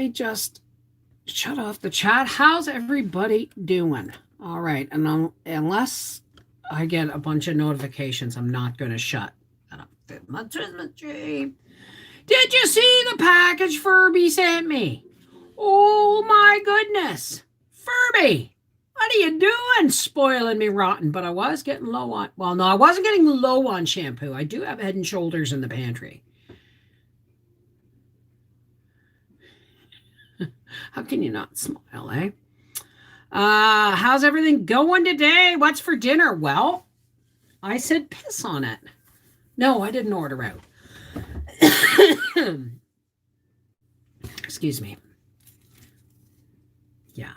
me just shut off the chat. How's everybody doing? All right. And unless I get a bunch of notifications, I'm not going to shut up my Christmas tree. Did you see the package Furby sent me? Oh my goodness. Furby, what are you doing? Spoiling me rotten. But I was getting low on, well, no, I wasn't getting low on shampoo. I do have Head and Shoulders in the pantry. How can you not smile, eh? How's everything going today? What's for dinner? Well, I said piss on it. No, I didn't order out. Excuse me. Yeah,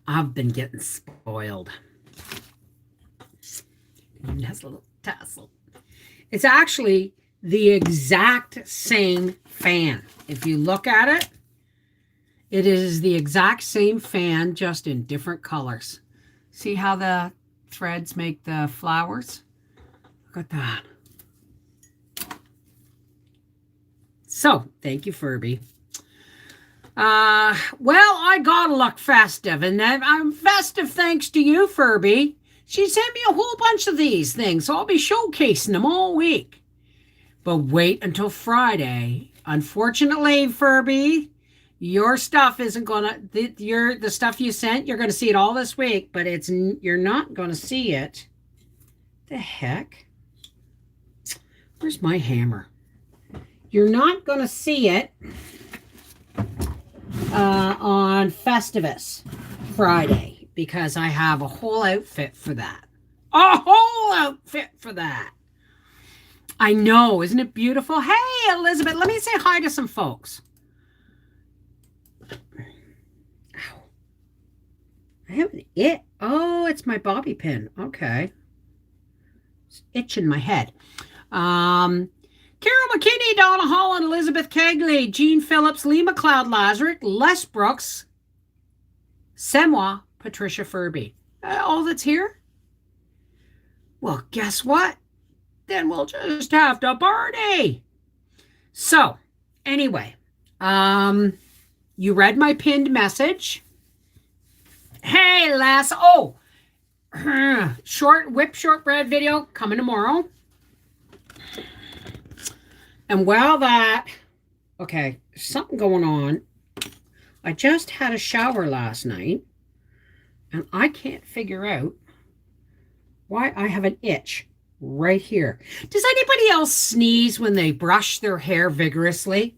I've been getting spoiled. It has a little tassel. It's actually the exact same fan. If you look at it, it is the exact same fan, just in different colors. See how the threads make the flowers? Look at that. So, thank you, Furby. Well, I gotta look festive, and I'm festive thanks to you, Furby. She sent me a whole bunch of these things, so I'll be showcasing them all week. But wait until Friday. Unfortunately, Furby, your stuff isn't gonna, the stuff you sent, you're gonna see it all this week, but you're not gonna see it. The heck? Where's my hammer? You're not gonna see it on Festivus Friday, because I have a whole outfit for that. A whole outfit for that. I know, isn't it beautiful? Hey, Elizabeth, let me say hi to some folks. Ow. I have an it. Oh, it's my bobby pin. Okay. It's itching my head. Carol McKinney, Donna Holland, Elizabeth Kegley, Jean Phillips, Lee McLeod Lazarick, Les Brooks, Semois, Patricia Furby. All that's here? Well, guess what? Then we'll just have to party. So, anyway, you read my pinned message. Hey, Les. Oh, shortbread video coming tomorrow. And while that, okay, something going on. I just had a shower last night, and I can't figure out why I have an itch right here. Does anybody else sneeze when they brush their hair vigorously?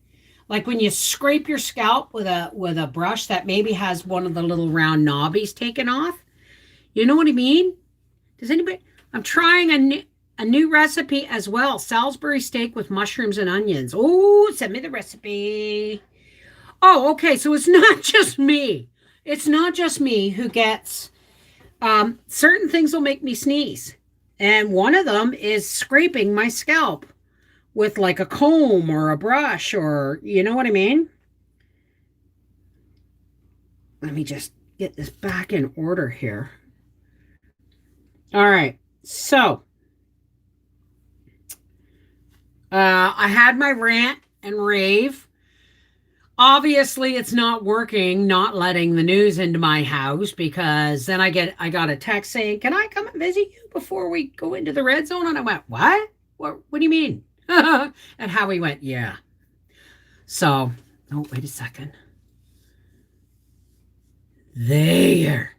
Like when you scrape your scalp with a brush that maybe has one of the little round knobbies taken off? You know what I mean? Does anybody? I'm trying a new recipe as well. Salisbury steak with mushrooms and onions. Oh, send me the recipe. Oh, okay. So it's not just me. It's not just me who gets certain things will make me sneeze. And one of them is scraping my scalp with like a comb or a brush, or you know what I mean? Let me just get this back in order here. All right. So I had my rant and rave. Obviously, it's not working, not letting the news into my house, because then I got a text saying, "Can I come and visit you before we go into the red zone?" And I went, "What? What do you mean?" And Howie went, "Yeah." So, oh, wait a second. There.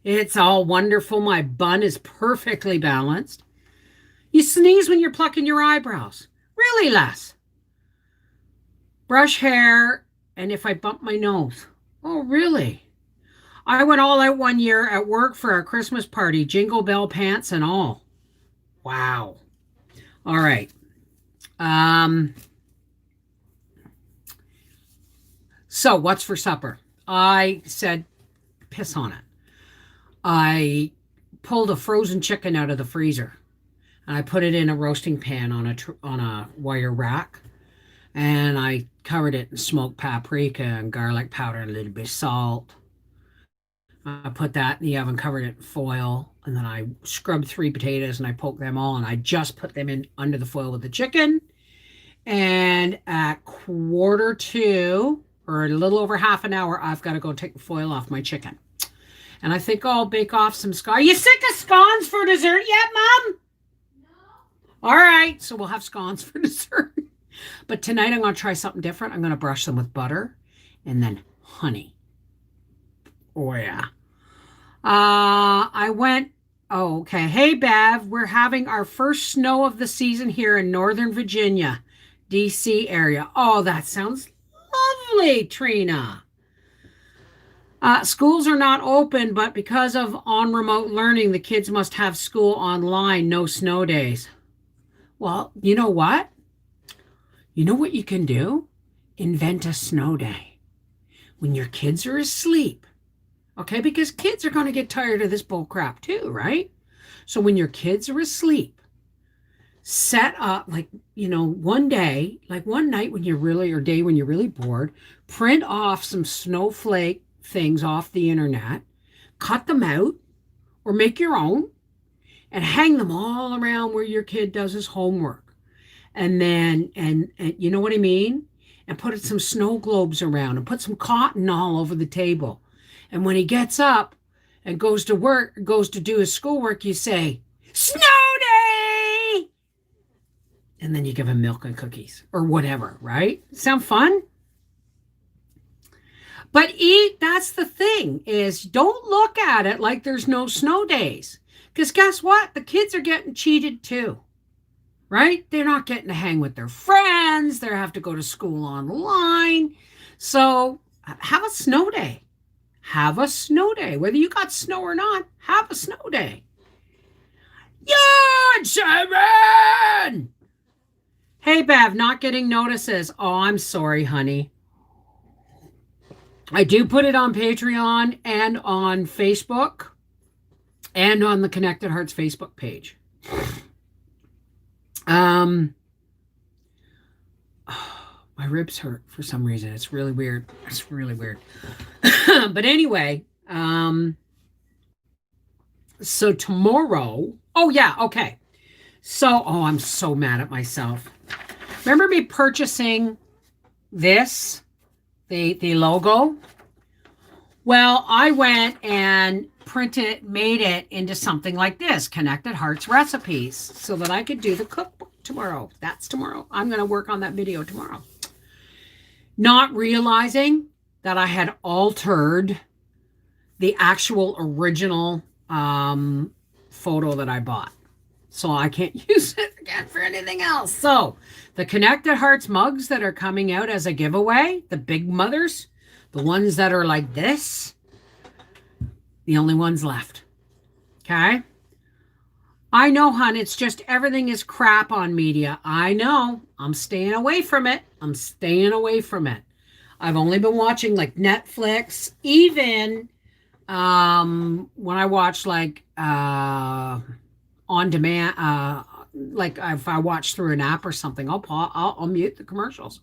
It's all wonderful. My bun is perfectly balanced. You sneeze when you're plucking your eyebrows. Really, Les? Brush hair, and if I bump my nose. Oh, really? I went all out one year at work for our Christmas party, jingle bell pants and all. Wow. All right. So what's for supper? I said, piss on it. I pulled a frozen chicken out of the freezer, and I put it in a roasting pan on a wire rack, and I covered it in smoked paprika and garlic powder and a little bit of salt. I put that in the oven, covered it in foil, and then I scrubbed 3 potatoes and I poked them all, and I just put them in under the foil with the chicken. And at 1:45, or a little over half an hour, I've got to go take the foil off my chicken. And I think I'll bake off some scones. Are you sick of scones for dessert yet, Mom? No. All right, so we'll have scones for dessert. But tonight I'm going to try something different. I'm going to brush them with butter and then honey. Oh, yeah. I went, oh, okay. Hey, Bev, we're having our first snow of the season here in Northern Virginia, DC area. Oh, that sounds lovely, Trina. Schools are not open, but because of on remote learning, the kids must have school online, no snow days. Well, you know what? You know what you can do? Invent a snow day when your kids are asleep. Okay, because kids are going to get tired of this bull crap too, right? So when your kids are asleep, set up one day, like one night when you're really, or day when you're really bored, print off some snowflake things off the internet, cut them out, or make your own, and hang them all around where your kid does his homework. And then, and you know what I mean? And put some snow globes around and put some cotton all over the table. And when he gets up and goes to work, goes to do his schoolwork, you say, "Snow day!" And then you give him milk and cookies or whatever, right? Sound fun? But that's the thing, is don't look at it like there's no snow days. Because guess what? The kids are getting cheated too, right? They're not getting to hang with their friends. They have to go to school online. So have a snow day. Have a snow day. Whether you got snow or not, have a snow day. Yeah, Sharon! Hey, Bev, not getting notices. Oh, I'm sorry, honey. I do put it on Patreon and on Facebook and on the Connected Hearts Facebook page. My ribs hurt for some reason. It's really weird. It's really weird. But anyway, so tomorrow, oh yeah, okay. So, I'm so mad at myself. Remember me purchasing this, the logo? Well, I went and made it into something like this, Connected Hearts Recipes, so that I could do the cookbook tomorrow. That's tomorrow. I'm going to work on that video tomorrow. Not realizing that I had altered the actual original photo that I bought. So I can't use it again for anything else. So the Connected Hearts mugs that are coming out as a giveaway, the big mothers, the ones that are like this, the only ones left. Okay? I know, hon, it's just everything is crap on media. I know. I'm staying away from it. I'm staying away from it. I've only been watching like Netflix, even when I watch like on demand, like if I watch through an app or something, I'll mute the commercials.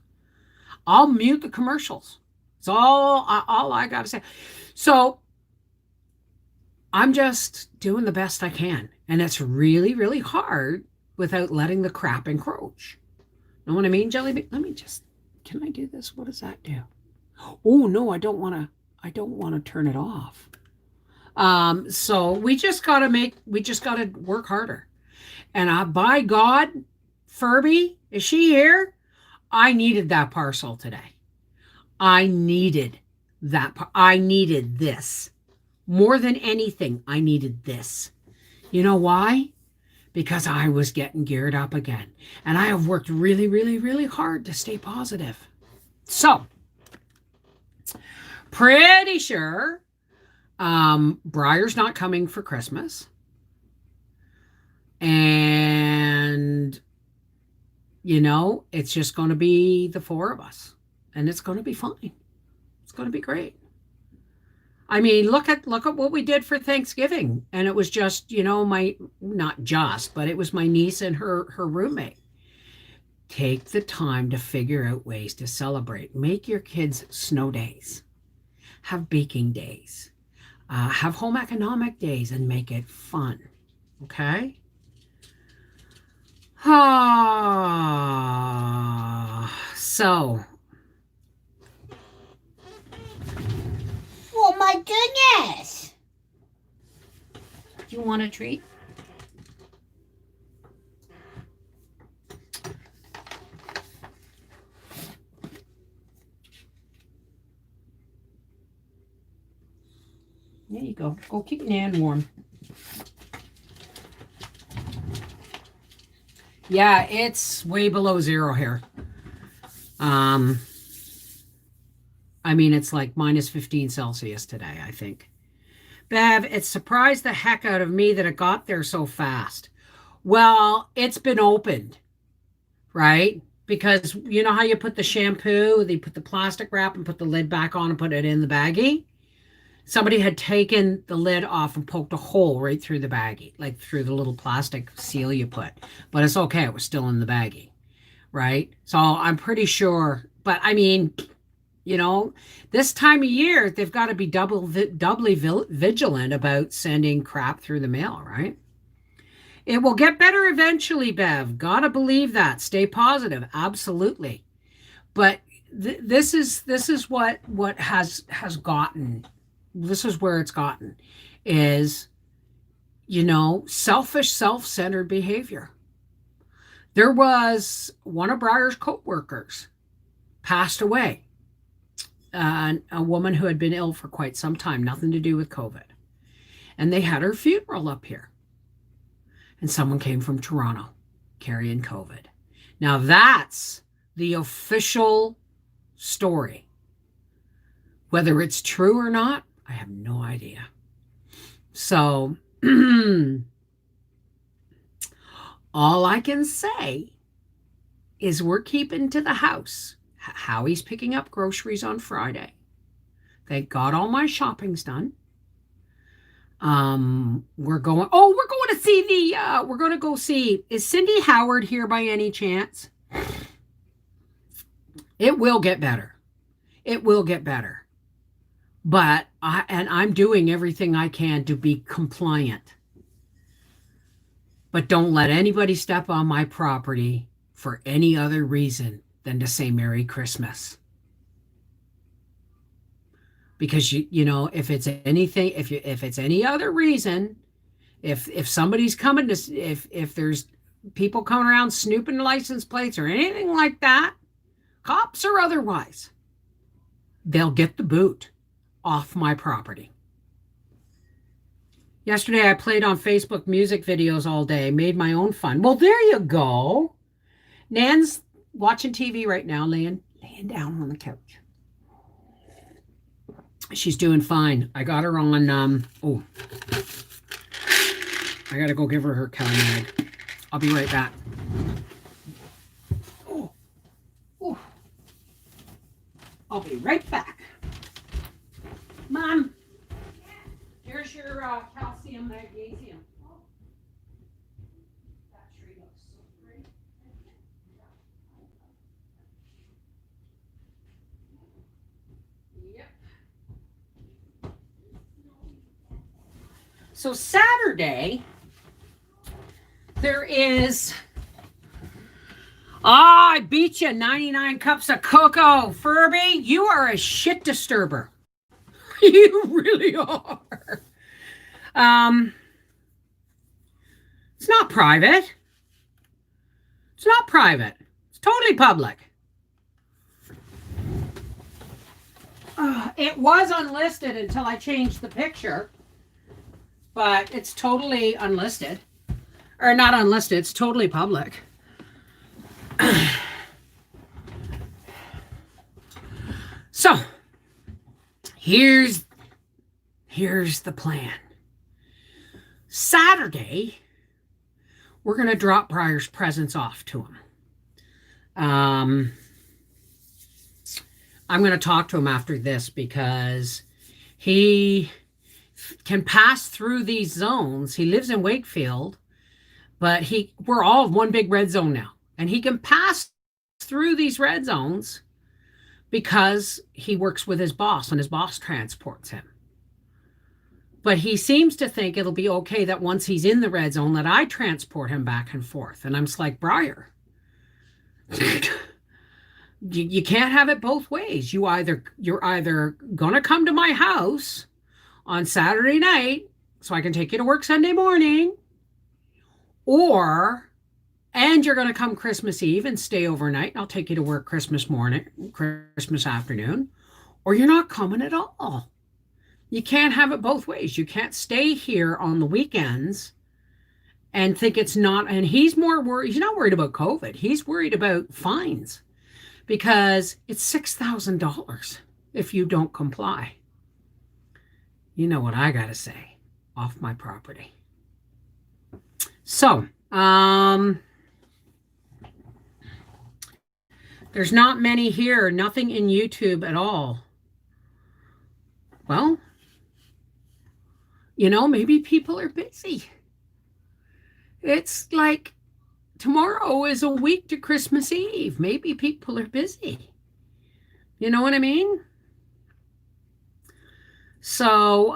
I'll mute the commercials. It's all I got to say. So I'm just doing the best I can. And it's really, really hard without letting the crap encroach. Know what I mean, Jelly Bean? Let me just, can I do this? What does that do? Oh, no, I don't want to turn it off. So we just got to work harder. And by God, Furby, is she here? I needed that parcel today. I needed this. More than anything, I needed this. You know why? Because I was getting geared up again. And I have worked really, really, really hard to stay positive. So, pretty sure Briar's not coming for Christmas. And, it's just going to be the four of us. And it's going to be fine. It's going to be great. I mean, look at what we did for Thanksgiving. And it was just, but it was my niece and her roommate. Take the time to figure out ways to celebrate. Make your kids snow days. Have baking days. Have home economic days and make it fun. Okay? So, my goodness. Do you want a treat? There you go. Go keep Nan warm. Yeah, it's way below zero here. I mean, it's like minus 15 Celsius today, I think. Bev, it surprised the heck out of me that it got there so fast. Well, it's been opened, right? Because you know how you put the shampoo, they put the plastic wrap and put the lid back on and put it in the baggie? Somebody had taken the lid off and poked a hole right through the baggie, like through the little plastic seal you put. But it's okay. It was still in the baggie, right? So I'm pretty sure. But I mean, you know, this time of year, they've got to be doubly vigilant about sending crap through the mail, right? It will get better eventually, Bev. Gotta believe that. Stay positive. Absolutely. But this is what has gotten. This is where it's gotten, is, you know, selfish, self-centered behavior. There was one of Breyer's co-workers passed away. A woman who had been ill for quite some time, nothing to do with COVID. And they had her funeral up here. And someone came from Toronto carrying COVID. Now that's the official story. Whether it's true or not, I have no idea. So all I can say is we're keeping to the house. Howie's picking up groceries on Friday. Thank God all my shopping's done. We're going to see we're going to go see, is Cindy Howard here by any chance? It will get better. It will get better. But I'm doing everything I can to be compliant. But don't let anybody step on my property for any other reason than to say Merry Christmas. Because you know, if it's anything, if it's any other reason, if somebody's coming to, if there's people coming around snooping license plates or anything like that, cops or otherwise, they'll get the boot off my property. Yesterday, I played on Facebook music videos all day, made my own fun. Well, there you go. Nan's watching TV right now, laying down on the couch. She's doing fine. I got her on, I got to go give her her CalMag. I'll be right back. Oh. I'll be right back. Mom, here's your calcium magnesium. That tree looks so great. Yep. So Saturday, there is, I beat you 99 cups of cocoa. Furby, you are a shit disturber. You really are. It's not private. It's not private. It's totally public. It was unlisted until I changed the picture, but it's totally unlisted. Or not unlisted, it's totally public. So, here's the plan. Saturday, we're going to drop Breyer's presents off to him. I'm going to talk to him after this because he can pass through these zones. He lives in Wakefield, but we're all one big red zone now. And he can pass through these red zones because he works with his boss and his boss transports him. But he seems to think it'll be okay that once he's in the red zone that I transport him back and forth. And I'm just like, Breyer, you can't have it both ways. You're either going to come to my house on Saturday night so I can take you to work Sunday morning, and you're going to come Christmas Eve and stay overnight, and I'll take you to work Christmas morning, Christmas afternoon, or you're not coming at all. You can't have it both ways. You can't stay here on the weekends and think it's not. And he's more worried. He's not worried about COVID. He's worried about fines because it's $6,000 if you don't comply. You know what I got to say. Off my property. So, there's not many here. Nothing in YouTube at all. Well, maybe people are busy. It's like tomorrow is a week to Christmas Eve. Maybe people are busy. You know what I mean? So,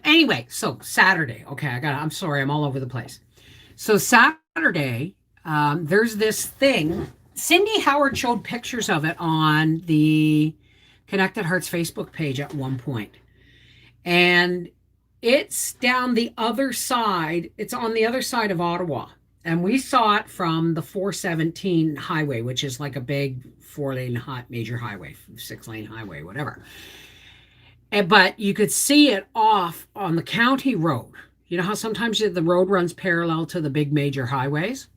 anyway, so Saturday. Okay, I'm sorry, I'm all over the place. So Saturday, there's this thing. Cindy Howard showed pictures of it on the Connected Hearts Facebook page at one point. And it's down the other side. It's on the other side of Ottawa. And we saw it from the 417 highway, which is like a big 4-lane major highway, 6-lane highway, whatever. But you could see it off on the county road. You know how sometimes the road runs parallel to the big major highways?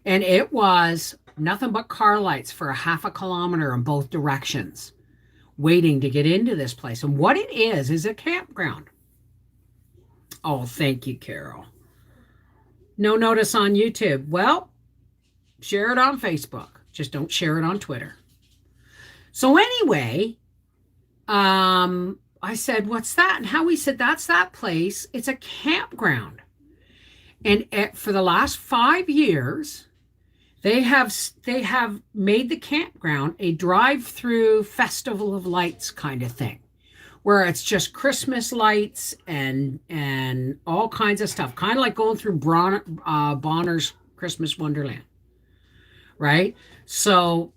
And it was nothing but car lights for a half a kilometer in both directions, waiting to get into this place. And what it is a campground. Oh, thank you, Carol. No notice on YouTube. Well, share it on Facebook. Just don't share it on Twitter. So anyway, I said, what's that? And Howie said, that's that place. It's a campground. And for the last 5 years, they have made the campground a drive-through festival of lights kind of thing, where it's just Christmas lights and all kinds of stuff, kind of like going through Bonner's Christmas Wonderland, right? So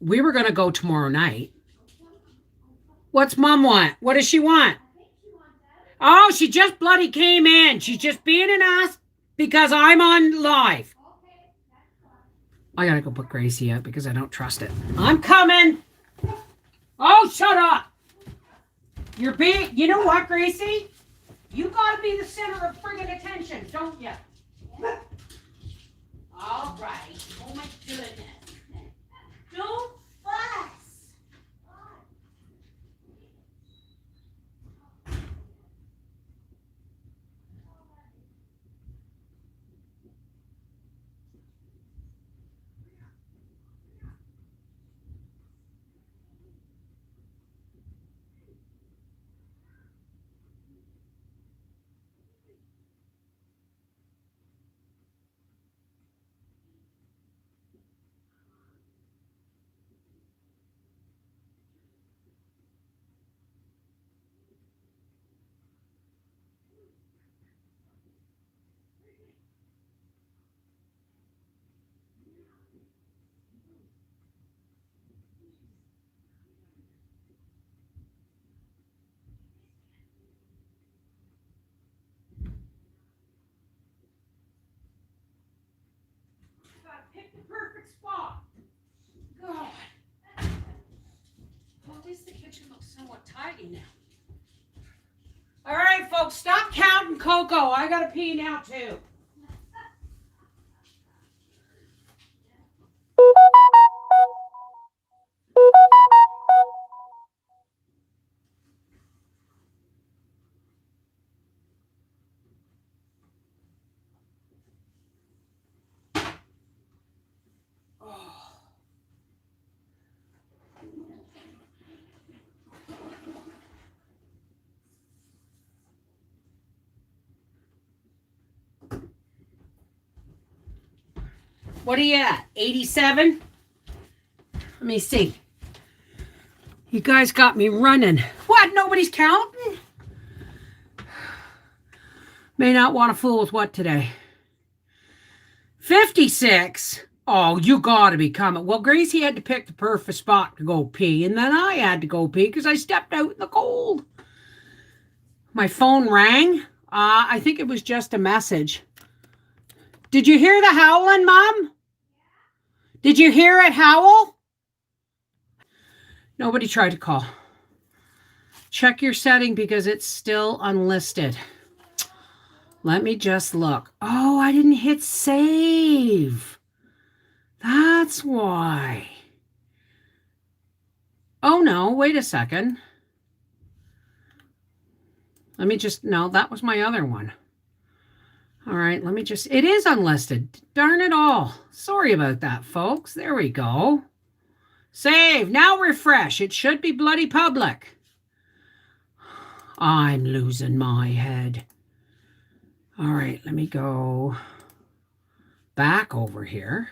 we were going to go tomorrow night. What's Mom want? What does she want? Oh, she just bloody came in. She's just being an ass because I'm on live. I gotta go put Gracie out because I don't trust it. I'm coming. Oh, shut up. You're being, you know what, Gracie? You gotta be the center of friggin' attention, don't you? All right. Oh my goodness. Don't fuss. Pick the perfect spot. God. Well, at least the kitchen looks somewhat tidy now. All right, folks, stop counting Coco. I gotta pee now too. What are you at? 87? Let me see. You guys got me running. What? Nobody's counting? May not want to fool with what today? 56? Oh, you gotta be coming. Well, Gracie had to pick the perfect spot to go pee, and then I had to go pee because I stepped out in the cold. My phone rang. I think it was just a message. Did you hear the howling, Mom? Did you hear it howl? Nobody tried to call. Check your setting because it's still unlisted. Let me just look. Oh, I didn't hit save. That's why. Oh, no, wait a second. Let me just, no, that was my other one. All right, let me just, it is unlisted. Darn it all. Sorry about that, folks. There we go. Save. Now refresh. It should be bloody public. I'm losing my head. All right, let me go back over here.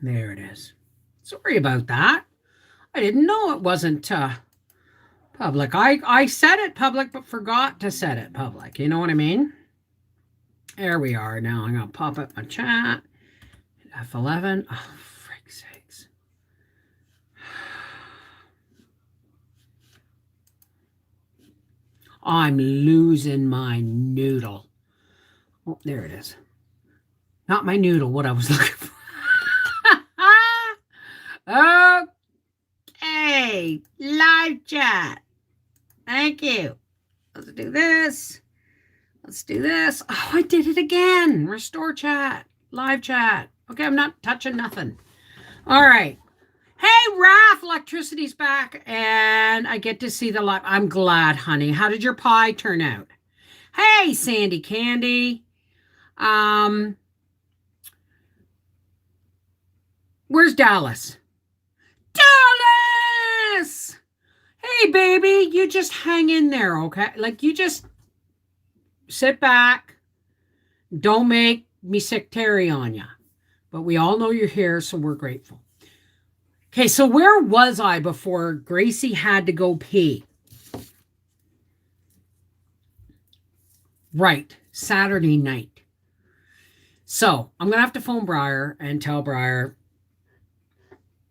There it is. Sorry about that. I didn't know it wasn't public. I set it public, but forgot to set it public. You know what I mean? There we are. Now I'm going to pop up my chat. F11. Oh, frick's sakes. I'm losing my noodle. Oh, there it is. Not my noodle, what I was looking for. Okay. Live chat. Thank you. Let's do this. Let's do this. Oh, I did it again. Restore chat. Live chat. Okay, I'm not touching nothing. All right. Hey, Raph, electricity's back, and I get to see the live. I'm glad, honey. How did your pie turn out? Hey, Sandy Candy. Where's Dallas? Dallas! Hey, baby, you just hang in there, okay? Like, you just sit back. Don't make me sectarian on you. But we all know you're here, so we're grateful. Okay, so where was I before Gracie had to go pee? Right, Saturday night. So I'm going to have to phone Briar and tell Briar,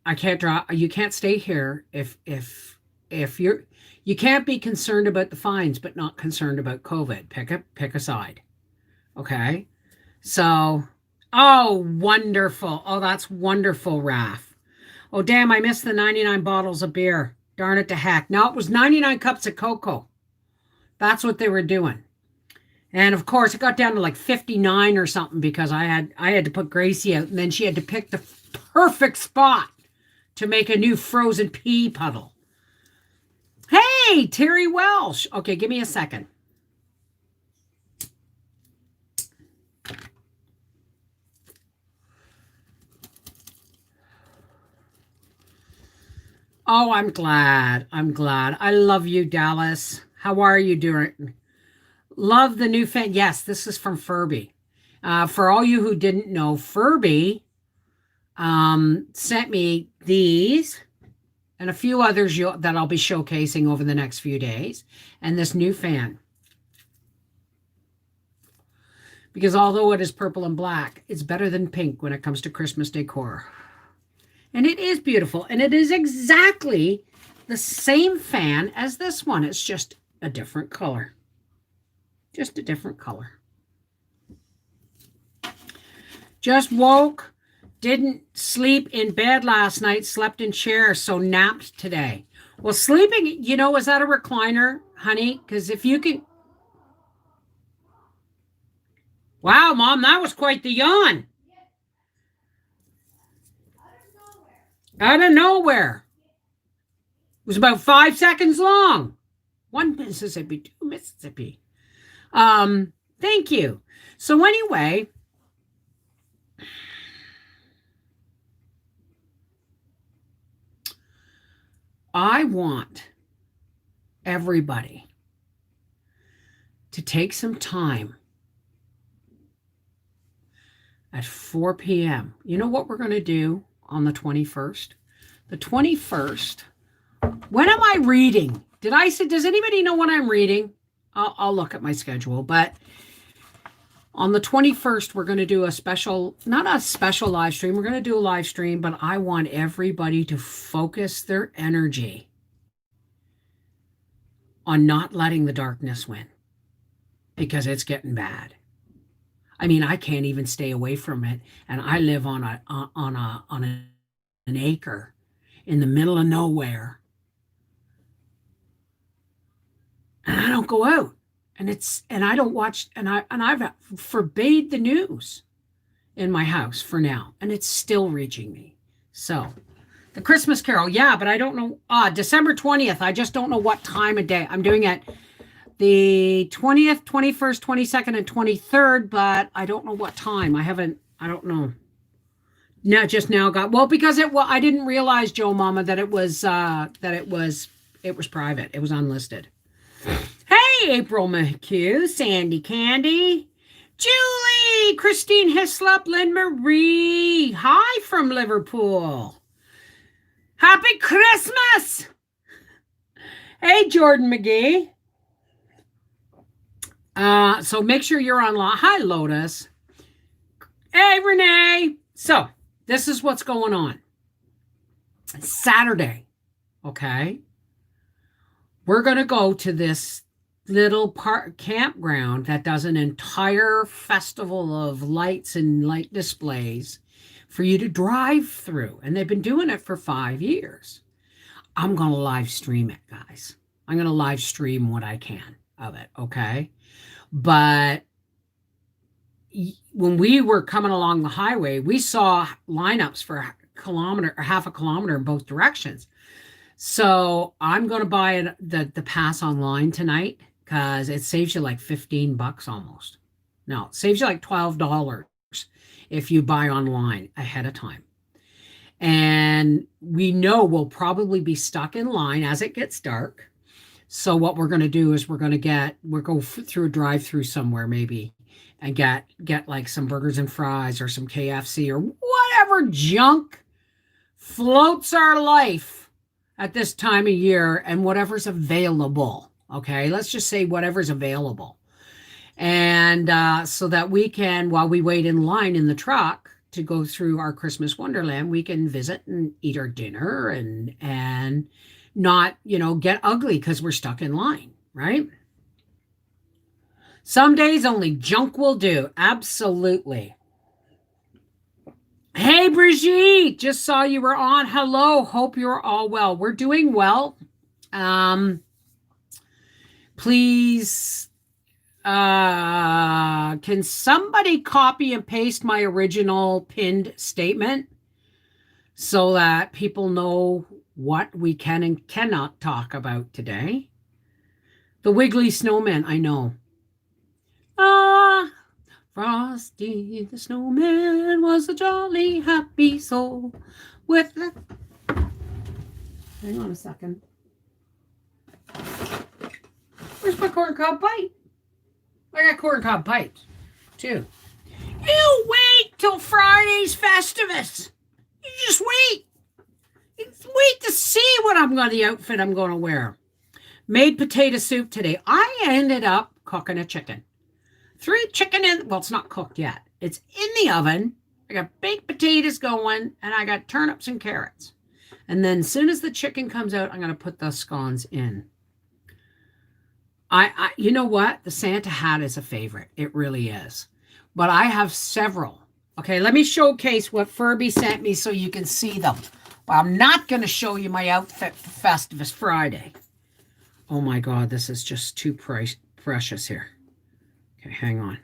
I can't draw. You can't stay here if you can't be concerned about the fines, but not concerned about COVID. Pick a side. Okay. So, oh, wonderful. Oh, that's wonderful, Raph. Oh, damn, I missed the 99 bottles of beer. Darn it to heck. No, it was 99 cups of cocoa. That's what they were doing. And of course, it got down to like 59 or something because I had to put Gracie out, and then she had to pick the perfect spot to make a new frozen pea puddle. Hey, Terry Welsh. Okay, give me a second. Oh, I'm glad. I'm glad. I love you, Dallas. How are you doing? Love the new fan. Yes, this is from Furby. For all you who didn't know, Furby sent me these and a few others that I'll be showcasing over the next few days, and this new fan. Because although it is purple and black, it's better than pink when it comes to Christmas decor. And it is beautiful, and it is exactly the same fan as this one. It's just a different color. Just a different color. Just woke. Didn't sleep in bed last night, slept in chairs, so napped today. Well, sleeping, is that a recliner, honey? Because if you can... Wow, Mom, that was quite the yawn. Out of nowhere. It was about 5 seconds long. 1 Mississippi, 2 Mississippi. Thank you. So anyway... I want everybody to take some time at 4 p.m. You know what we're going to do on the 21st? The 21st. When am I reading? Does anybody know when I'm reading? I'll look at my schedule, but On the 21st, we're going to do a special, not a special live stream. We're going to do a live stream, but I want everybody to focus their energy on not letting the darkness win, because it's getting bad. I mean, I can't even stay away from it, and I live on an acre in the middle of nowhere, and I don't go out. And I don't watch, and I've forbade the news in my house for now, and it's still reaching me. So the Christmas Carol, yeah, but I don't know. December 20th. I just don't know what time of day. I'm doing it the 20th, 21st, 22nd, and 23rd, but I don't know what time. I don't know. No, just now because I didn't realize, Joe Mama, that it was private. It was unlisted. Hey, April McHugh, Sandy Candy, Julie, Christine Hislop, Lynn Marie. Hi from Liverpool. Happy Christmas. Hey, Jordan McGee. So make sure you're online. Hi, Lotus. Hey, Renee. So this is what's going on. Saturday, okay? We're going to go to this little campground that does an entire festival of lights and light displays for you to drive through. And they've been doing it for 5 years. I'm going to live stream it, guys. I'm going to live stream what I can of it, okay? But when we were coming along the highway, we saw lineups for half a kilometer in both directions. So I'm going to buy the pass online tonight, because it saves you like $15 almost. No, it saves you like $12 if you buy online ahead of time. And we know we'll probably be stuck in line as it gets dark. So what we're going to do is we'll go through a drive-through somewhere maybe and get like some burgers and fries or some KFC or whatever junk floats our life at this time of year, and whatever's available. Okay, let's just say whatever's available. And so that we can, while we wait in line in the truck to go through our Christmas Wonderland, we can visit and eat our dinner and not, get ugly because we're stuck in line, right? Some days only junk will do. Absolutely. Hey, Brigitte, just saw you were on. Hello, hope you're all well. We're doing well. Please, can somebody copy and paste my original pinned statement so that people know what we can and cannot talk about today? The Wiggly Snowman, I know. Frosty the Snowman was a jolly happy soul with the... Hang on a second. Where's my corncob bite? I got corncob bites, too. You wait till Friday's Festivus. You just wait. You wait to see the outfit I'm going to wear. Made potato soup today. I ended up cooking a chicken. 3 chicken well, it's not cooked yet. It's in the oven. I got baked potatoes going, and I got turnips and carrots. And then as soon as the chicken comes out, I'm going to put the scones in. You know what? The Santa hat is a favorite. It really is. But I have several. Okay, let me showcase what Furby sent me so you can see them. But I'm not going to show you my outfit for Festivus Friday. Oh my God, this is just too precious here. Okay, hang on.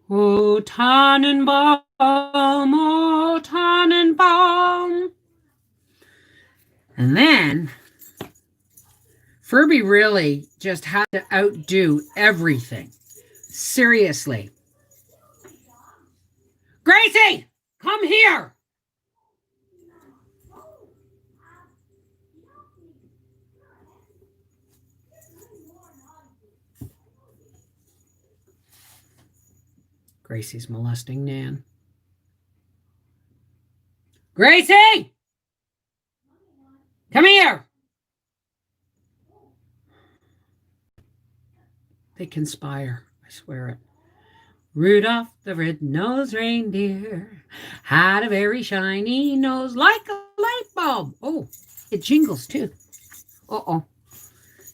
Oh, Tannenbaum, oh, Tannenbaum. And then Furby really just had to outdo everything. Seriously. Gracie, come here. Gracie's molesting Nan. Gracie! Come here. They conspire. I swear it. Rudolph the red-nosed reindeer had a very shiny nose like a light bulb. Oh, it jingles too. Uh-oh.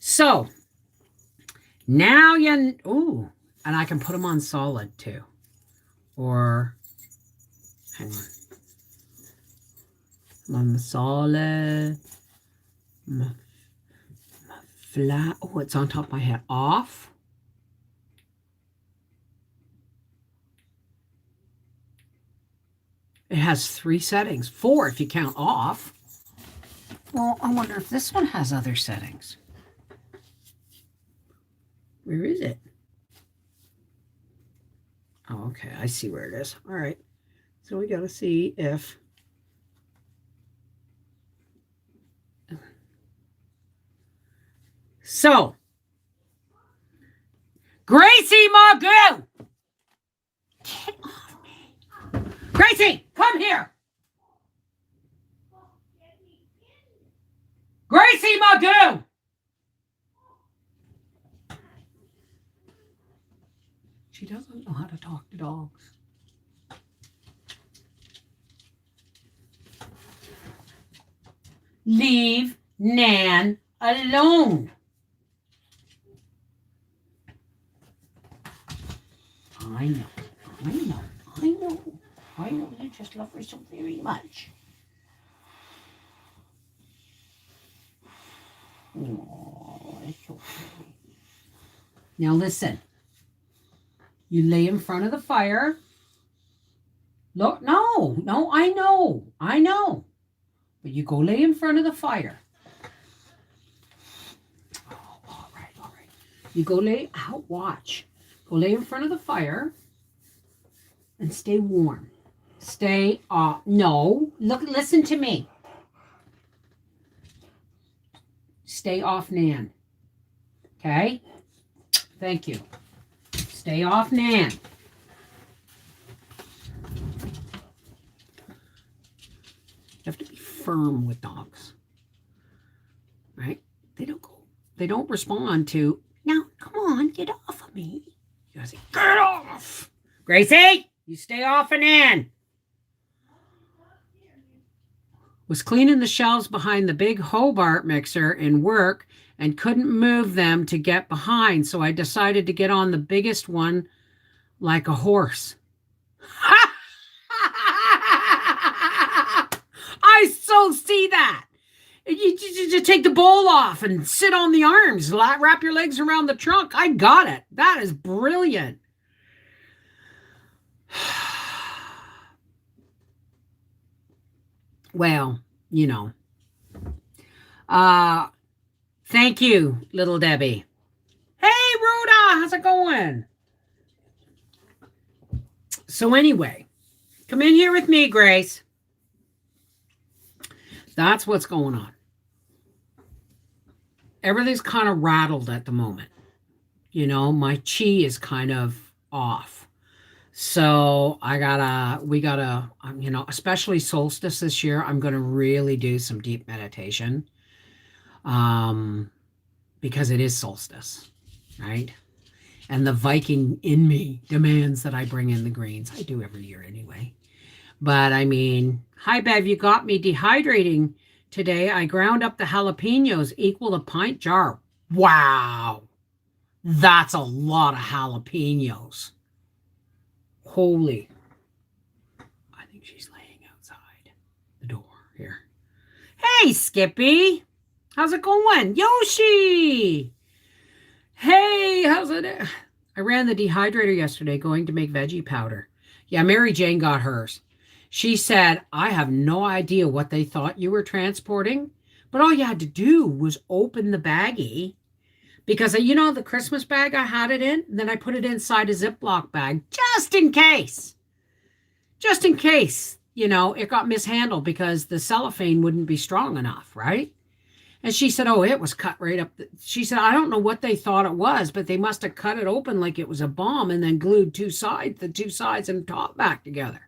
So, now you... Ooh, and I can put them on solid too. Or, hang on. I'm solid. Flat. Oh, it's on top of my head. Off. It has 3 settings. 4 if you count off. Well, I wonder if this one has other settings. Where is it? Oh, okay. I see where it is. All right. So we got to see if... So, Gracie Magoo! Get off me. Gracie, come here. Gracie Magoo! She doesn't know how to talk to dogs. Leave Nan alone. I know. You just love her so very much. Oh, it's so pretty. Now listen. You lay in front of the fire. Look, no, I know. But you go lay in front of the fire. Oh, all right. You go lay out, watch. Go lay in front of the fire and stay warm. Stay off. No, look, listen to me. Stay off Nan. Okay? Thank you. Stay off Nan. You have to be firm with dogs. Right? They don't respond to, now, come on, get off of me. You gotta say, get off. Gracie, you stay off of Nan. Was cleaning the shelves behind the big Hobart mixer in work and couldn't move them to get behind, so I decided to get on the biggest one like a horse. I so see that. You take the bowl off and sit on the arms, wrap your legs around the trunk. I got it. That is brilliant. Well, you know. Thank you, little Debbie. Hey, Rhoda, how's it going? So anyway, come in here with me, Grace. That's what's going on. Everything's kind of rattled at the moment. You know, my chi is kind of off. So we gotta, especially solstice this year, I'm going to really do some deep meditation. Because it is solstice, right? And the Viking in me demands that I bring in the greens. I do every year anyway. But I mean, hi Bev, you got me dehydrating today. I ground up the jalapenos equal a pint jar. Wow. That's a lot of jalapenos. Holy. I think she's laying outside the door here. Hey, Skippy. How's it going? Yoshi. Hey, how's it? I ran the dehydrator yesterday going to make veggie powder. Yeah, Mary Jane got hers. She said, I have no idea what they thought you were transporting, but all you had to do was open the baggie because, the Christmas bag I had it in, then I put it inside a Ziploc bag just in case. Just in case, it got mishandled because the cellophane wouldn't be strong enough, right? And she said, oh, it was cut right up. She said, I don't know what they thought it was, but they must have cut it open like it was a bomb and then glued the two sides and top back together.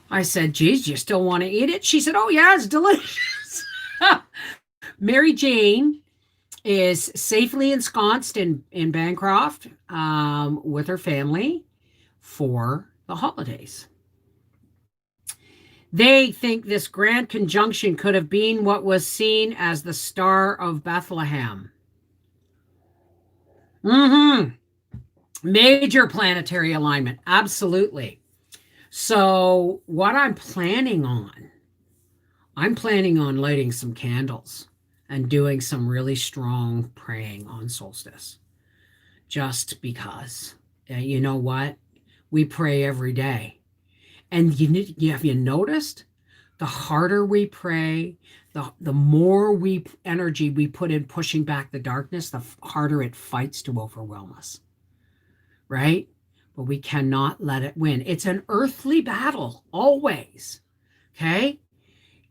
I said, geez, do you still want to eat it? She said, oh, yeah, it's delicious. Mary Jane is safely ensconced in Bancroft with her family for the holidays. They think this grand conjunction could have been what was seen as the Star of Bethlehem. Major planetary alignment. Absolutely. So what I'm planning on lighting some candles and doing some really strong praying on solstice. Just because. You know what? We pray every day. And have you noticed? The harder we pray, the more energy we put in pushing back the darkness, the harder it fights to overwhelm us. Right? But we cannot let it win. It's an earthly battle, always. Okay?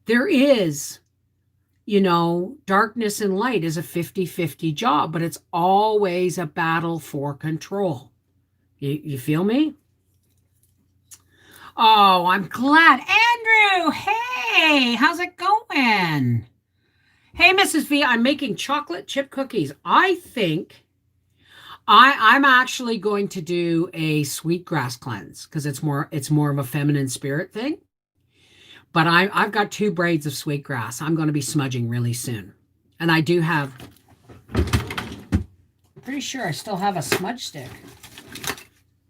There is, darkness and light is a 50-50 job, but it's always a battle for control. You feel me? Oh, I'm glad. Andrew, hey, how's it going? Hey, Mrs. V, I'm making chocolate chip cookies. I think I'm actually going to do a sweetgrass cleanse because it's more of a feminine spirit thing. But I've got 2 braids of sweetgrass. I'm going to be smudging really soon. And I do have, I'm pretty sure I still have a smudge stick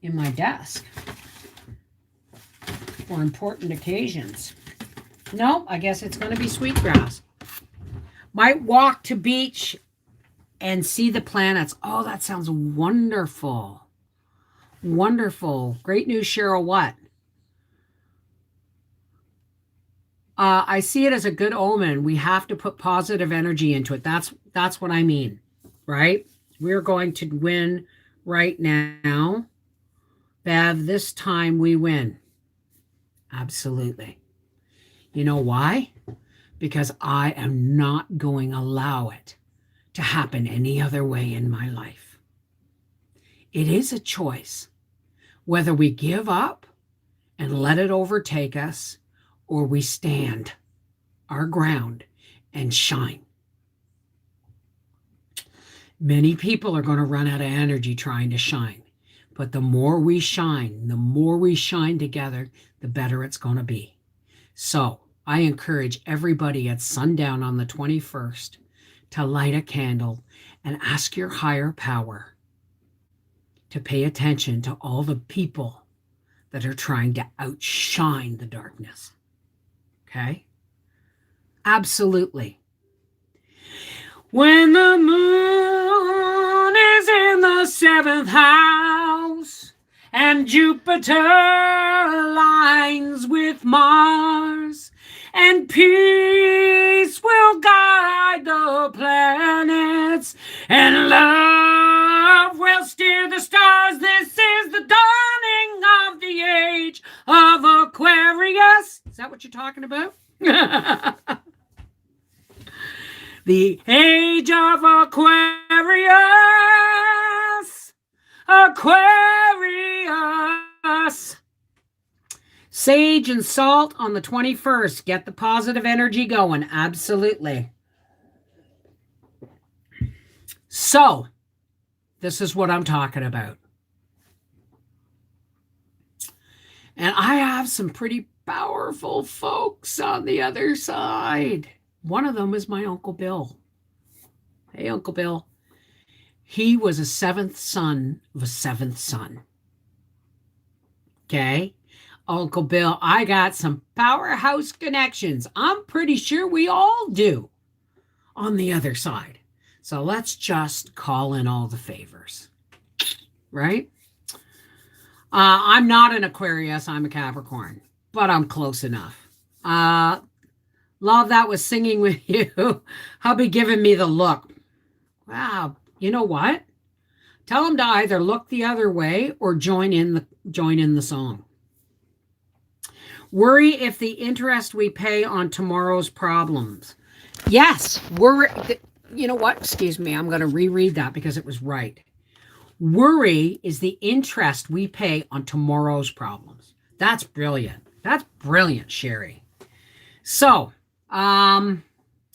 in my desk for important occasions. No, I guess it's going to be sweetgrass. Might walk to beach and see the planets. Oh, that sounds wonderful. Wonderful. Great news, Cheryl. What? I see it as a good omen. We have to put positive energy into it. That's what I mean, right? We're going to win right now. Bev, this time we win. Absolutely. You know why? Because I am not going to allow it to happen any other way in my life. It is a choice whether we give up and let it overtake us or we stand our ground and shine. Many people are going to run out of energy trying to shine. But the more we shine together, the better it's going to be. So I encourage everybody at sundown on the 21st to light a candle and ask your higher power to pay attention to all the people that are trying to outshine the darkness. Okay? Absolutely. When the moon is in the 7th house and Jupiter aligns with Mars, and peace will guide the planets, and love will steer the stars. This is the dawning of the age of Aquarius. Is that what you're talking about? The age of Aquarius. Aquarius. Sage and salt on the 21st. Get the positive energy going. Absolutely. So, this is what I'm talking about. And I have some pretty powerful folks on the other side. One of them is my Uncle Bill. Hey, Uncle Bill. He was a 7th son of a 7th son. Okay? Uncle Bill, I got some powerhouse connections. I'm pretty sure we all do on the other side. So let's just call in all the favors. Right? I'm not an Aquarius. I'm a Capricorn. But I'm close enough. Love that was singing with you. Hubby giving me the look. Wow. You know what? Tell him to either look the other way or join in the song. Worry if the interest we pay on tomorrow's problems. Yes, worry. You know what? Excuse me. I'm going to reread that because it was right. Worry is the interest we pay on tomorrow's problems. That's brilliant. That's brilliant, Sherry. So,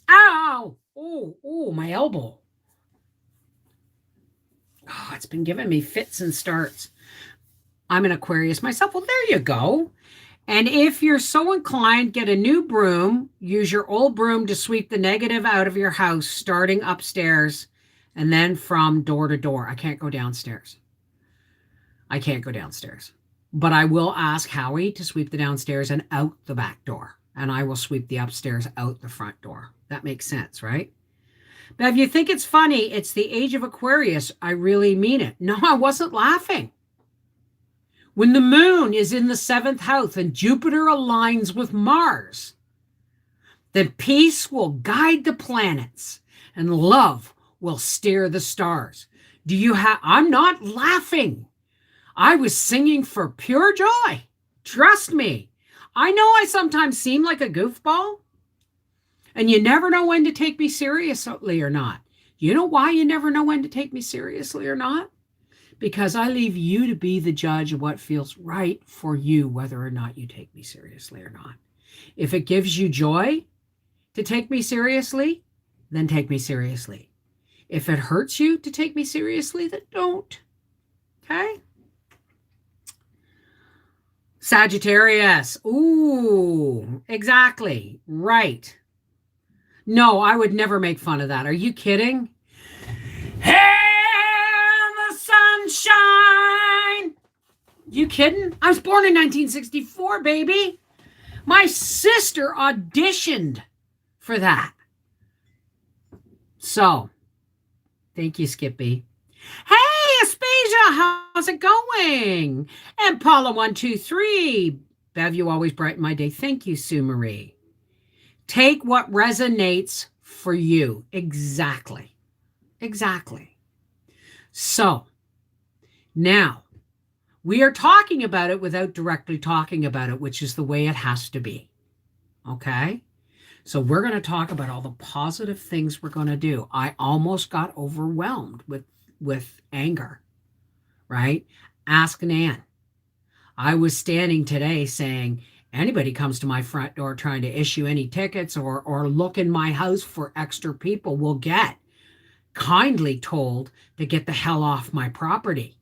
Ow! Oh, my elbow. Oh, it's been giving me fits and starts. I'm an Aquarius myself. Well, there you go. And if you're so inclined, get a new broom. Use your old broom to sweep the negative out of your house, starting upstairs and then from door to door. I can't go downstairs. I can't go downstairs. But I will ask Howie to sweep the downstairs and out the back door. And I will sweep the upstairs out the front door. That makes sense, right? But if you think it's funny, it's the age of Aquarius. I really mean it. No, I wasn't laughing. When the moon is in the 7th house and Jupiter aligns with Mars, then peace will guide the planets and love will steer the stars. I'm not laughing. I was singing for pure joy. Trust me. I know I sometimes seem like a goofball, and you never know when to take me seriously or not. You know why you never know when to take me seriously or not? Because I leave you to be the judge of what feels right for you, whether or not you take me seriously or not. If it gives you joy to take me seriously, then take me seriously. If it hurts you to take me seriously, then don't. Okay? Sagittarius. Ooh, exactly. Right. No, I would never make fun of that. Are you kidding? Hey, the sunshine. You kidding? I was born in 1964, baby. My sister auditioned for that. So, thank you, Skippy. Hey, Aspasia, how's it going? And Paula123. Bev, you always brighten my day. Thank you, Sue Marie. Take what resonates for you. Exactly. Exactly. So, now, we are talking about it without directly talking about it, which is the way it has to be. Okay? So we're going to talk about all the positive things we're going to do. I almost got overwhelmed with anger, right? Ask Nan. I was standing today saying, anybody comes to my front door trying to issue any tickets or look in my house for extra people will get kindly told to get the hell off my property.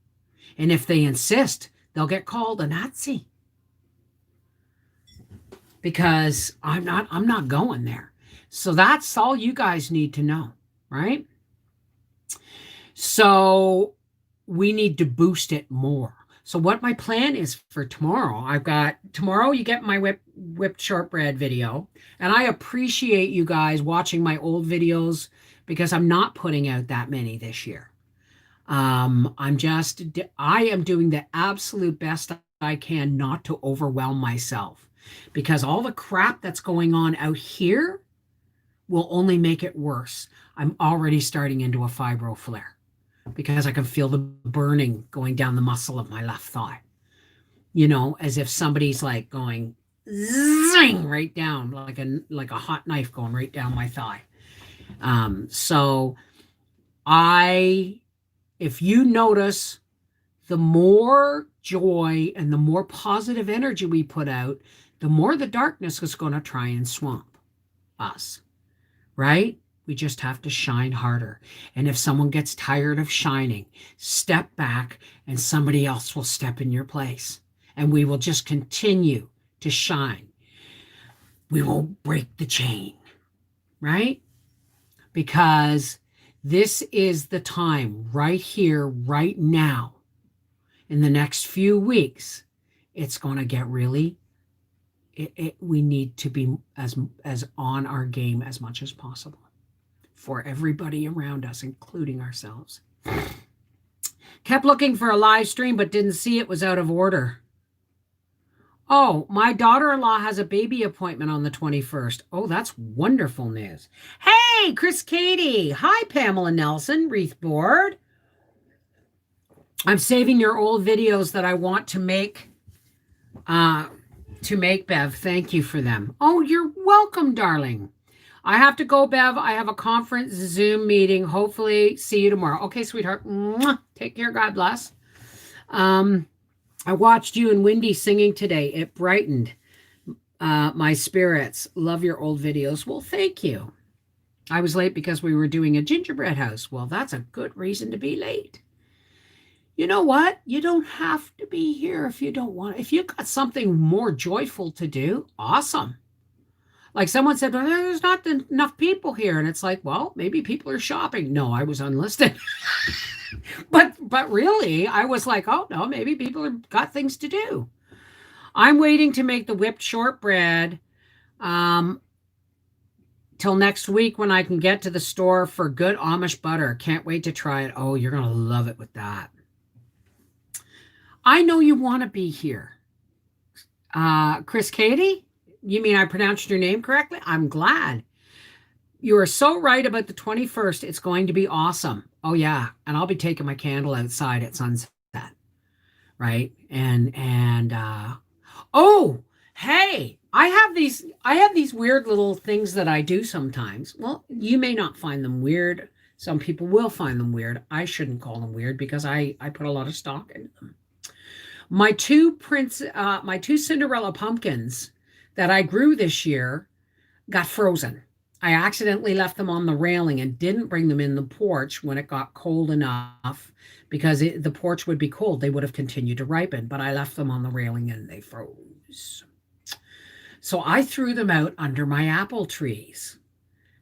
And if they insist, they'll get called a Nazi. Because I'm not going there. So that's all you guys need to know, right? So we need to boost it more. So what my plan is for tomorrow, tomorrow you get my whipped shortbread video. And I appreciate you guys watching my old videos because I'm not putting out that many this year. I am doing the absolute best I can not to overwhelm myself. Because all the crap that's going on out here will only make it worse. I'm already starting into a fibro flare because I can feel the burning going down the muscle of my left thigh. You know, as if somebody's like going zing right down, like a hot knife going right down my thigh. If you notice, the more joy and the more positive energy we put out, the more the darkness is going to try and swamp us, right? We just have to shine harder. And if someone gets tired of shining, step back and somebody else will step in your place. And we will just continue to shine. We won't break the chain, right? Because this is the time right here, right now, in the next few weeks, it's going to get really we need to be as on our game as much as possible for everybody around us, including ourselves. Kept looking for a live stream, but didn't see it was out of order. Oh, my daughter-in-law has a baby appointment on the 21st. Oh, that's wonderful news. Hey, Chris Katie. Hi, Pamela Nelson, Wreath Board. I'm saving your old videos that I want to make Bev. Thank you for them. Oh, you're welcome, darling. I have to go, Bev. I have a conference Zoom meeting. Hopefully see you tomorrow. Okay, sweetheart. Mwah. Take care. God bless. I watched you and Wendy singing today. It brightened my spirits. Love your old videos. Well, thank you. I was late because we were doing a gingerbread house. Well, that's a good reason to be late. You know what? You don't have to be here if you don't want. If you've got something more joyful to do, awesome. Like someone said, well, there's not enough people here. And it's like, well, maybe people are shopping. No, I was unlisted. but really, I was like, oh no, maybe people have got things to do. I'm waiting to make the whipped shortbread um, till next week when I can get to the store for good Amish butter. Can't wait to try it. Oh, you're going to love it with that. I know you want to be here. Chris Katie, you mean I pronounced your name correctly? I'm glad. You are so right about the 21st. It's going to be awesome. Oh, yeah. And I'll be taking my candle outside at sunset. Right. Oh, hey, I have these weird little things that I do sometimes. Well, you may not find them weird. Some people will find them weird. I shouldn't call them weird because I put a lot of stock in them. My two Cinderella pumpkins that I grew this year got frozen. I accidentally left them on the railing and didn't bring them in the porch when it got cold enough because the porch would be cold. They would have continued to ripen, but I left them on the railing and they froze. So I threw them out under my apple trees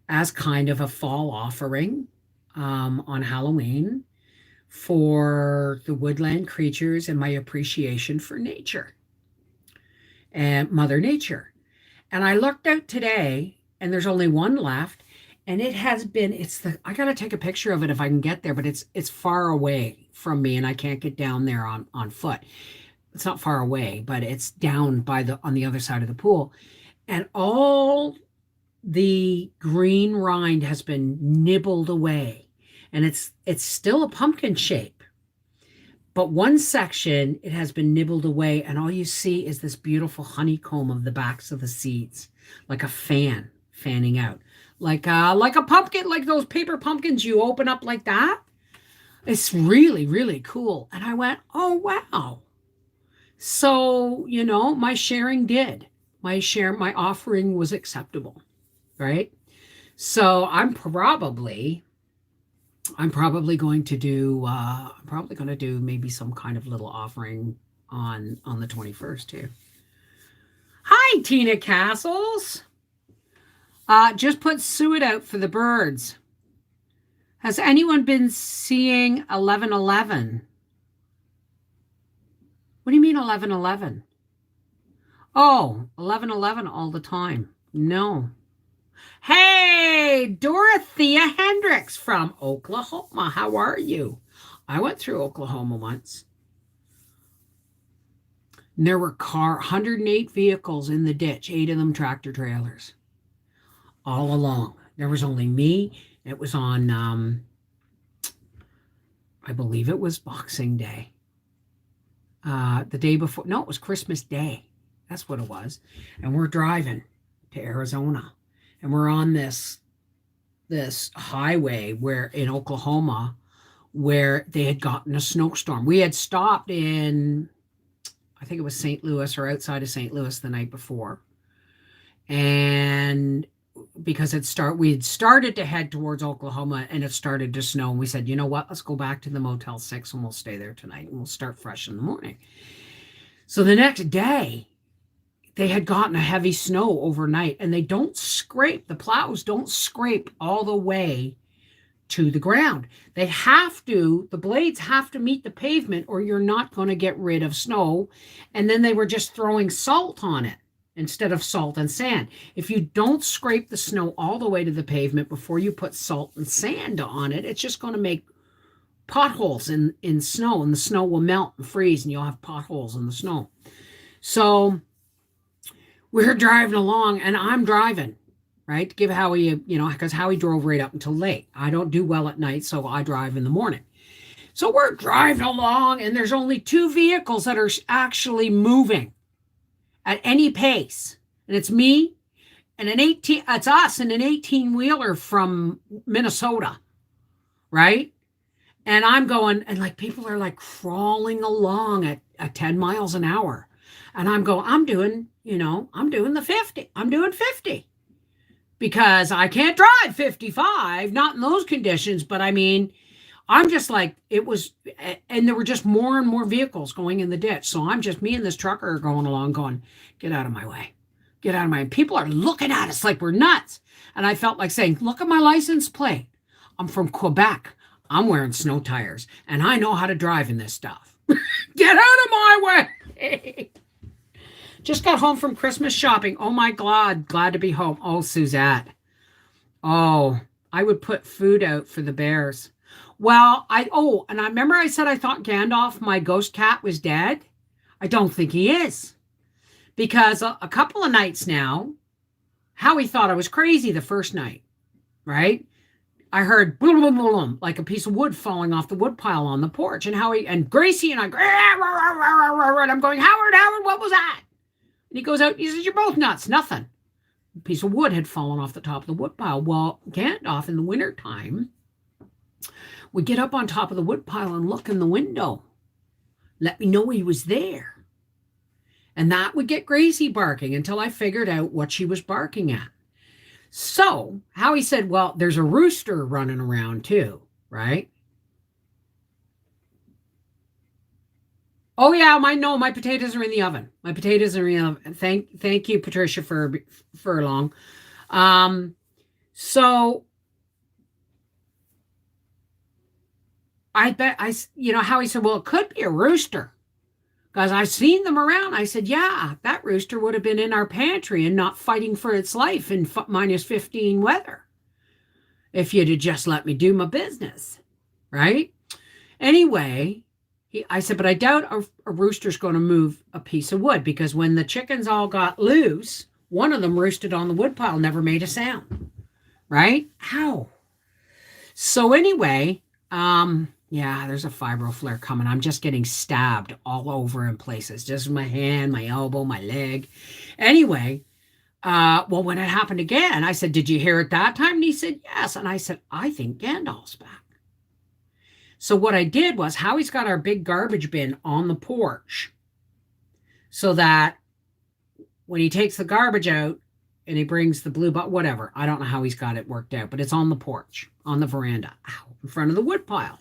as kind of a fall offering on Halloween for the woodland creatures and my appreciation for nature and Mother Nature. And I looked out today and there's only one left. And I got to take a picture of it if I can get there, but it's far away from me and I can't get down there on foot. It's not far away, but it's down on the other side of the pool. And all the green rind has been nibbled away. And it's still a pumpkin shape. But one section, it has been nibbled away, and all you see is this beautiful honeycomb of the backs of the seeds, like a fan fanning out. Like a pumpkin, like those paper pumpkins you open up like that. It's really, really cool. And I went, oh, wow. So, my sharing did. My offering was acceptable, right? So I'm probably going to do maybe some kind of little offering on the 21st too. Hi, Tina Castles. Just put suet out for the birds. Has anyone been seeing 1111? What do you mean 1111? Oh, 1111 all the time. No. Hey, Dorothea Hendricks from Oklahoma. How are you? I went through Oklahoma once. And there were 108 vehicles in the ditch, 8 of them tractor trailers, all along. There was only me. It was on, I believe it was Boxing Day. The day before, no, it was Christmas Day. That's what it was. And we're driving to Arizona. And we're on this highway where in Oklahoma where they had gotten a snowstorm. We had stopped in, I think it was St. Louis or outside of St. Louis the night before. And because we had started to head towards Oklahoma and it started to snow. And we said, you know what, let's go back to the Motel 6 and we'll stay there tonight and we'll start fresh in the morning. So the next day, they had gotten a heavy snow overnight and the plows don't scrape all the way to the ground. The blades have to meet the pavement or you're not going to get rid of snow. And then they were just throwing salt on it instead of salt and sand. If you don't scrape the snow all the way to the pavement before you put salt and sand on it, it's just going to make potholes in snow, and the snow will melt and freeze and you'll have potholes in the snow. So we're driving along and I'm driving, right? To give Howie, because Howie drove right up until late. I don't do well at night, so I drive in the morning. So we're driving along and there's only 2 vehicles that are actually moving at any pace. And it's me and it's us and an 18-wheeler from Minnesota, right? And I'm going, and like people are like crawling along at 10 miles an hour. And I'm going, I'm doing the 50. I'm doing 50. because I can't drive 55, not in those conditions. But I mean, I'm just like, it was, and there were just more and more vehicles going in the ditch. So I'm just, me and this trucker are going along going, get out of my way. Get out of my way. People are looking at us like we're nuts. And I felt like saying, look at my license plate. I'm from Quebec. I'm wearing snow tires and I know how to drive in this stuff. Get out of my way. Just got home from Christmas shopping. Oh my God. Glad to be home. Oh, Suzette. Oh, I would put food out for the bears. Well, and I remember I said I thought Gandalf, my ghost cat, was dead. I don't think he is. Because a couple of nights now, Howie thought I was crazy the first night, right? I heard boom, boom, boom, boom, like a piece of wood falling off the wood pile on the porch. And Howie and Gracie and I, and I'm going, Howard, what was that? And he goes out, he says, you're both nuts. Nothing. A piece of wood had fallen off the top of the wood pile. Well, Gandalf in the wintertime would get up on top of the wood pile and look in the window. Let me know he was there. And that would get Gracie barking until I figured out what she was barking at. So Howie said, well, there's a rooster running around too, right? Oh yeah, my potatoes are in the oven. My potatoes are in the oven. Thank you, Patricia Furlong. So I bet Howie said, well, it could be a rooster. Because I've seen them around. I said, yeah, that rooster would have been in our pantry and not fighting for its life in minus 15 weather if you'd have just let me do my business, right? Anyway, I said, but I doubt a rooster's going to move a piece of wood because when the chickens all got loose, one of them roosted on the woodpile, never made a sound, right? How? So anyway, yeah, there's a fibro flare coming. I'm just getting stabbed all over in places. Just my hand, my elbow, my leg. Anyway, well, when it happened again, I said, did you hear it that time? And he said, yes. And I said, I think Gandalf's back. So what I did was, Howie's got our big garbage bin on the porch so that when he takes the garbage out and he brings the blue bucket, whatever, I don't know how he's got it worked out, but it's on the porch, on the veranda, in front of the wood pile.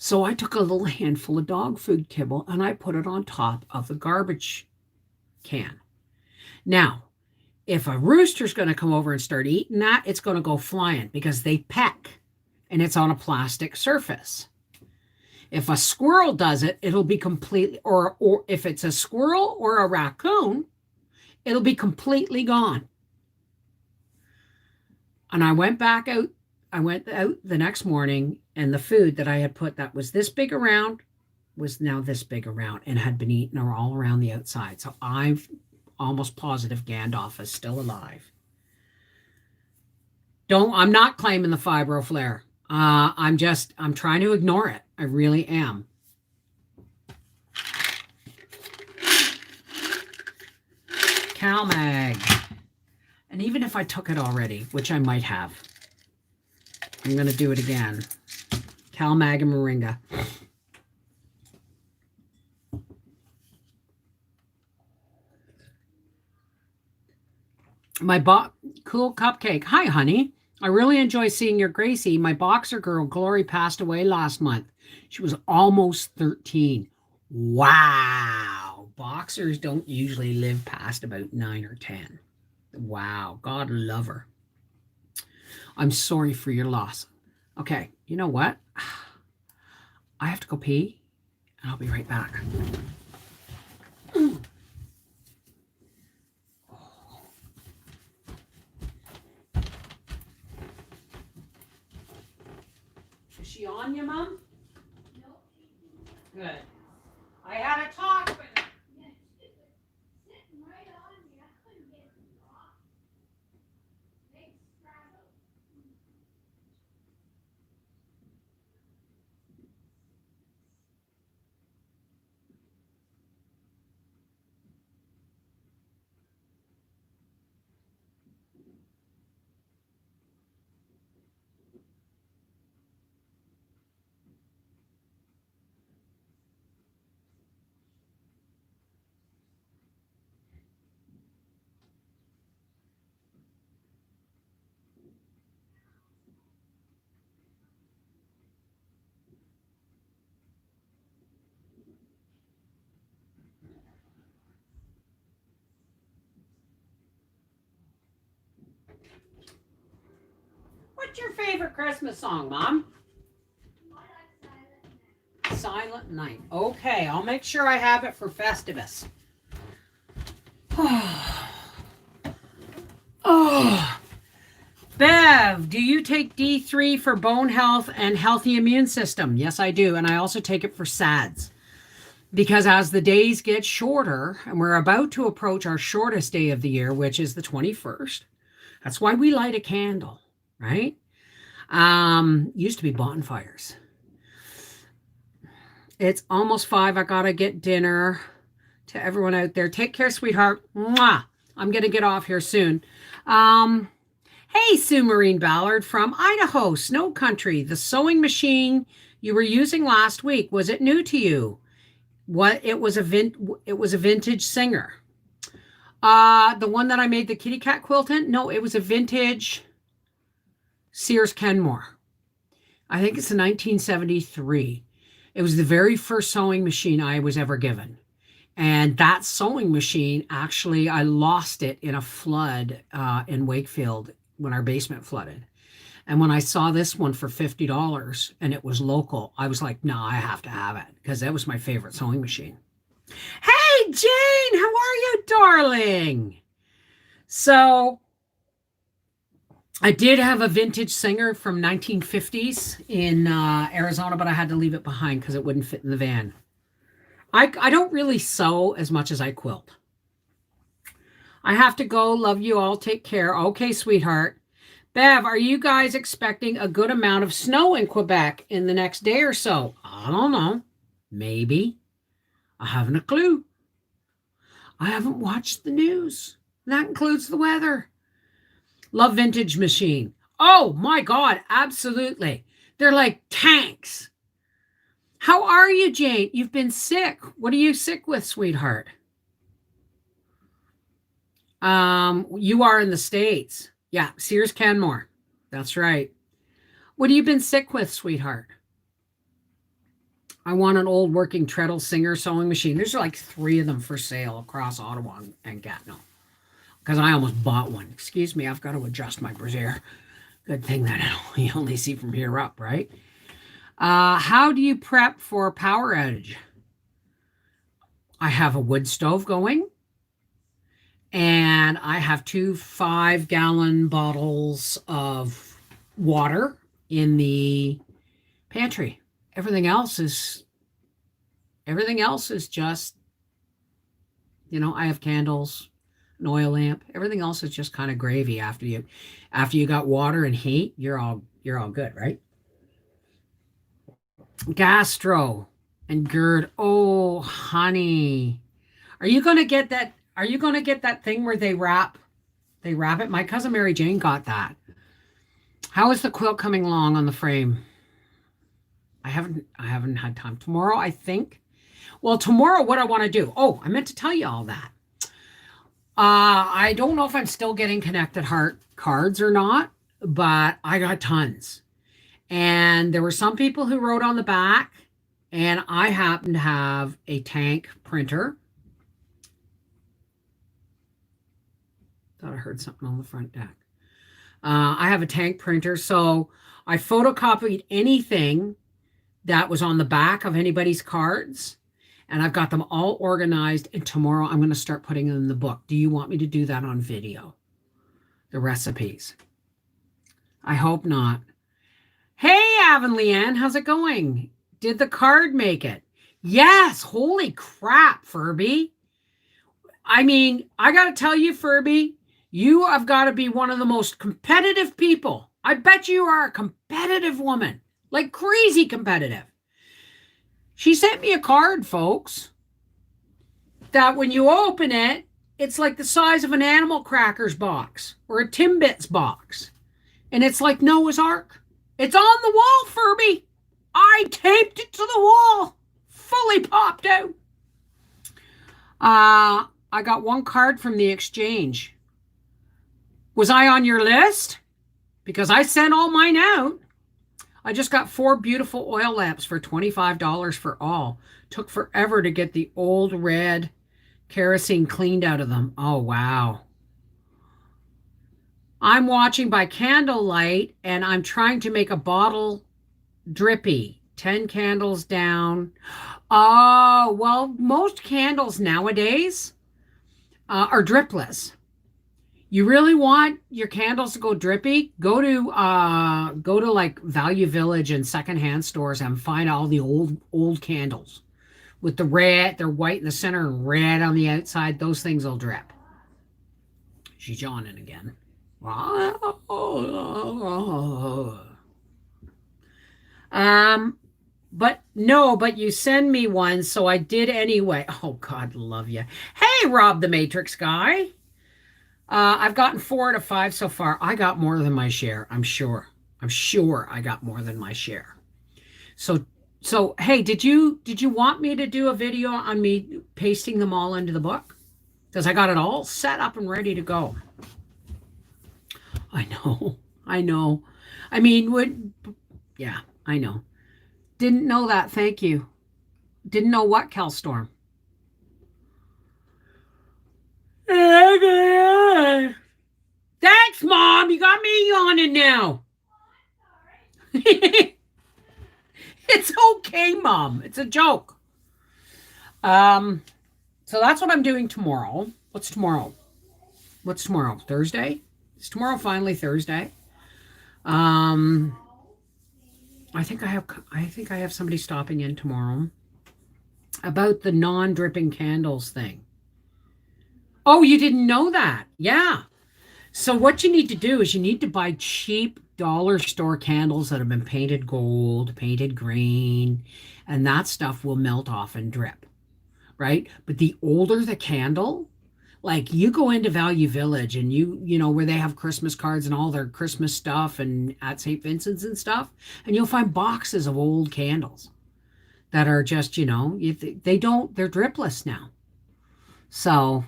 So I took a little handful of dog food kibble and I put it on top of the garbage can. Now, if a rooster's going to come over and start eating that, it's going to go flying because they peck and it's on a plastic surface. If a squirrel does it, it'll be completely, or if it's a squirrel or a raccoon, it'll be completely gone. And I went back out. I went out the next morning and the food that I had put that was this big around was now this big around and had been eaten all around the outside. So I'm almost positive Gandalf is still alive. I'm not claiming the fibro flare. I'm trying to ignore it. I really am. CalMag. And even if I took it already, which I might have, I'm going to do it again. CalMag and Moringa. Cool Cupcake. Hi, honey. I really enjoy seeing your Gracie. My boxer girl, Glory, passed away last month. She was almost 13. Wow. Boxers don't usually live past about 9 or 10. Wow. God love her. I'm sorry for your loss. Okay, you know what? I have to go pee, and I'll be right back. Is she on you, Mom? No. Good. I had a talk with her. Sitting right on me. I couldn't get it off. Big struggle. What's your favorite Christmas song, Mom? Silent Night. Okay, I'll make sure I have it for Festivus. Oh. Bev, do you take D3 for bone health and healthy immune system? Yes, I do. And I also take it for SADS. Because as the days get shorter, and we're about to approach our shortest day of the year, which is the 21st, that's why we light a candle, right? Used to be bonfires. It's almost 5. I gotta get dinner. To everyone out there, take care, sweetheart. Mwah! I'm gonna get off here soon. Hey, Sue Maureen Ballard from Idaho, Snow Country. The sewing machine you were using last week, was it new to you? It was a vintage Singer. The one that I made the kitty cat quilt in? No, it was a vintage Sears Kenmore. I think it's a 1973. It was the very first sewing machine I was ever given. And that sewing machine, actually, I lost it in a flood in Wakefield when our basement flooded. And when I saw this one for $50 and it was local, I was like, no, I have to have it because that was my favorite sewing machine. Hey, Jane, how are you, darling? So I did have a vintage Singer from 1950s in Arizona, but I had to leave it behind because it wouldn't fit in the van. I don't really sew as much as I quilt. I have to go. Love you all. Take care. Okay, sweetheart. Bev, are you guys expecting a good amount of snow in Quebec in the next day or so? I don't know. Maybe. I haven't a clue. I haven't watched the news. That includes the weather. Love vintage machine. Oh, my God. Absolutely. They're like tanks. How are you, Jane? You've been sick. What are you sick with, sweetheart? You are in the States. Yeah, Sears Kenmore. That's right. What have you been sick with, sweetheart? I want an old working treadle Singer sewing machine. There's like 3 of them for sale across Ottawa and Gatineau. Because I almost bought one. Excuse me, I've got to adjust my brassiere. Good thing that you only see from here up, right? How do you prep for a power outage? I have a wood stove going. And I have 2 5-gallon bottles of water in the pantry. Everything else is just, I have candles, an oil lamp. Everything else is just kind of gravy after you got water and heat, you're all good, right? Gastro and GERD. Oh, honey. Are you going to get that thing where they wrap it? My cousin Mary Jane got that. How is the quilt coming along on the frame? I haven't had time. Tomorrow, I think. Well, tomorrow, what I want to do. Oh, I meant to tell you all that. I don't know if I'm still getting Connected Heart cards or not, but I got tons. And there were some people who wrote on the back, and I happen to have a tank printer. Thought I heard something on the front deck. I have a tank printer, so I photocopied anything that was on the back of anybody's cards, and I've got them all organized, and tomorrow I'm going to start putting them in the book. Do you want me to do that on video? The recipes. I hope not. Hey, Avonlea Ann, how's it going? Did the card make it? Yes, holy crap, Furby. I mean, I got to tell you, Furby, you have got to be one of the most competitive people. I bet you are a competitive woman, like crazy competitive. She sent me a card, folks, that when you open it, it's like the size of an Animal Crackers box or a Timbits box. And it's like Noah's Ark. It's on the wall, Furby. I taped it to the wall. Fully popped out. I got 1 card from the exchange. Was I on your list? Because I sent all mine out. I just got 4 beautiful oil lamps for $25 for all. Took forever to get the old red kerosene cleaned out of them. Oh, wow. I'm watching by candlelight and I'm trying to make a bottle drippy. 10 candles down. Oh, well, most candles nowadays are dripless. You really want your candles to go drippy? Go to like Value Village and secondhand stores and find all the old candles with the red, they're white in the center and red on the outside. Those things will drip. She's yawning again. Um, but no, but you send me one, so I did anyway. Oh God, love you. Hey, Rob the Matrix guy. I've gotten 4 out of 5 so far. I got more than my share. I'm sure. I'm sure I got more than my share. So hey, did you want me to do a video on me pasting them all into the book? Because I got it all set up and ready to go. I know. I know. I mean, yeah, I know. Didn't know that. Thank you. Didn't know what, Calstorm. Thanks, Mom. You got me yawning now. It's okay, Mom. It's a joke. So that's what I'm doing tomorrow. What's tomorrow? What's tomorrow? Thursday? Is tomorrow finally Thursday? I think I have somebody stopping in tomorrow about the non-dripping candles thing. Oh, you didn't know that? Yeah. So what you need to do is you need to buy cheap dollar store candles that have been painted gold, painted green, and that stuff will melt off and drip, right? But the older the candle, like you go into Value Village and you know where they have Christmas cards and all their Christmas stuff and at St. Vincent's and stuff, and you'll find boxes of old candles that are just, they're dripless now. So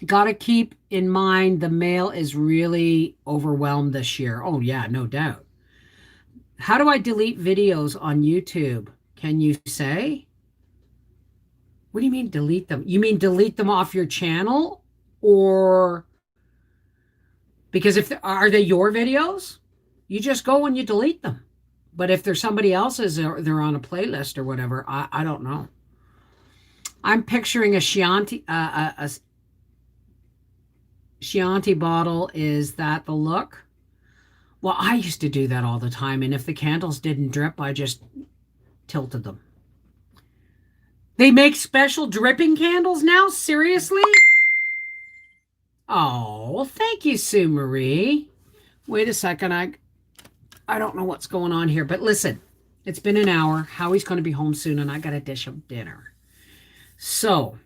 got to keep in mind the mail is really overwhelmed this year. Oh, yeah, no doubt. How do I delete videos on YouTube? Can you say? What do you mean delete them? You mean delete them off your channel? Or because are they your videos? You just go and you delete them. But if they're somebody else's or they're on a playlist or whatever, I don't know. I'm picturing a Chianti Chianti bottle. Is that the look? Well, I used to do that all the time, and if the candles didn't drip, I just tilted them. They make special dripping candles now? Seriously? Oh, thank you, Sue Marie. Wait a second. I don't know what's going on here, but listen, it's been an hour. Howie's going to be home soon, and I got a dish of dinner. So,